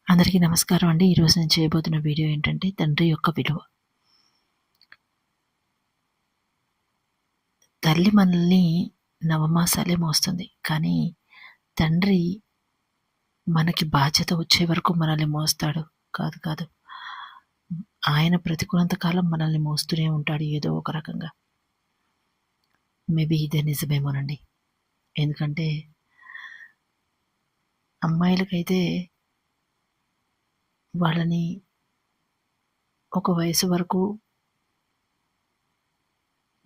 అందరికీ నమస్కారం అండి. ఈరోజు నేను చేయబోతున్న వీడియో ఏంటంటే తండ్రి యొక్క విలువ. తల్లి మనల్ని నవమాసాలే మోస్తుంది. కానీ తండ్రి మనకి బాధ్యత వచ్చే వరకు మనల్ని మోస్తాడు. కాదు. ఆయన బ్రతికున్నంత కాలం మనల్ని మోస్తూనే ఉంటాడు ఏదో ఒక రకంగా. మేబీ ఇదే నిజమేమోనండి. ఎందుకంటే అమ్మాయిలకైతే వాళ్ళని ఒక వయసు వరకు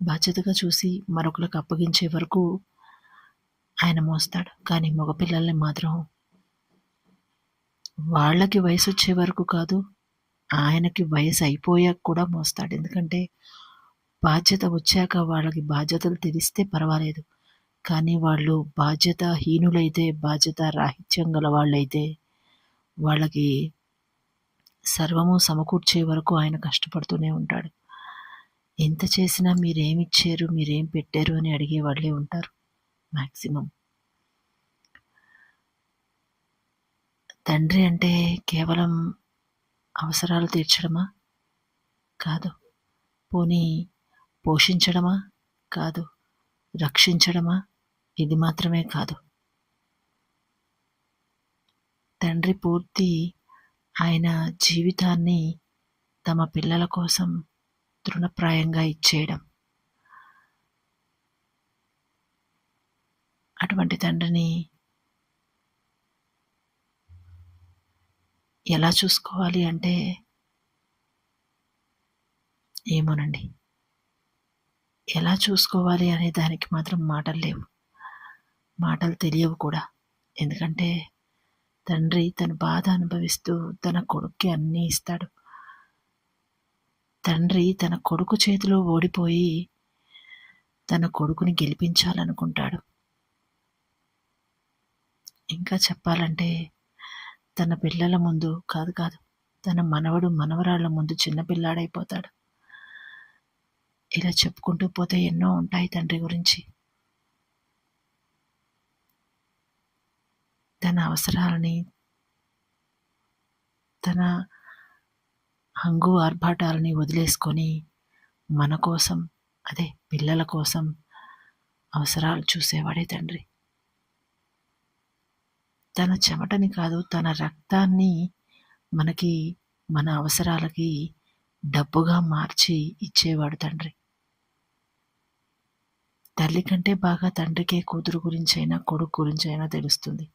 బాధ్యతగా చూసి మరొకళ్ళకి అప్పగించే వరకు ఆయన మోస్తాడు. కానీ మగపిల్లల్ని మాత్రం వాళ్ళకి వయసొచ్చే వరకు కాదు, ఆయనకి వయసు అయిపోయాక కూడా మోస్తాడు. ఎందుకంటే బాధ్యత వచ్చాక వాళ్ళకి బాధ్యతలు తెలిస్తే పర్వాలేదు. కానీ వాళ్ళు బాధ్యతాహీనులైతే, బాధ్యత రాహిత్యం గల వాళ్ళైతే వాళ్ళకి సర్వము సమకూర్చే వరకు ఆయన కష్టపడుతూనే ఉంటాడు. ఎంత చేసినా మీరేమిచ్చారు, మీరేం పెట్టారు అని అడిగే వాళ్ళే ఉంటారు మాక్సిమం. తండ్రి అంటే కేవలం అవసరాలు తీర్చడమా? కాదు. పోనీ పోషించడమా? కాదు. రక్షించడమా? ఇది మాత్రమే కాదు. తండ్రి పూర్తి ఆయన జీవితాన్ని తమ పిల్లల కోసం తృణప్రాయంగా ఇచ్చేయడం. అటువంటి తండ్రిని ఎలా చూసుకోవాలి అంటే ఏమోనండి. ఎలా చూసుకోవాలి అనే దానికి మాత్రం మాటలు లేవు. మాటలు తెలియవు కూడా. ఎందుకంటే తండ్రి తన బాధ అనుభవిస్తూ తన కొడుక్కి అన్నీ ఇస్తాడు. తండ్రి తన కొడుకు చేతిలో ఓడిపోయి తన కొడుకుని గెలిపించాలనుకుంటాడు. ఇంకా చెప్పాలంటే తన పిల్లల ముందు కాదు తన మనవడు మనవరాళ్ళ ముందు చిన్నపిల్లాడైపోతాడు. ఇలా చెప్పుకుంటూ పోతే ఎన్నో ఉంటాయి తండ్రి గురించి. తన అవసరాలని, తన హంగు ఆర్భాటాలని వదిలేసుకొని మన కోసం, అదే పిల్లల కోసం అవసరాలు చూసేవాడే తండ్రి. తన చెమటని కాదు, తన రక్తాన్ని మనకి మన అవసరాలకి డబ్బుగా మార్చి ఇచ్చేవాడు తండ్రి. తల్లి కంటే బాగా తండ్రికే కూతురు గురించైనా కొడుకు గురించైనా తెలుస్తుంది.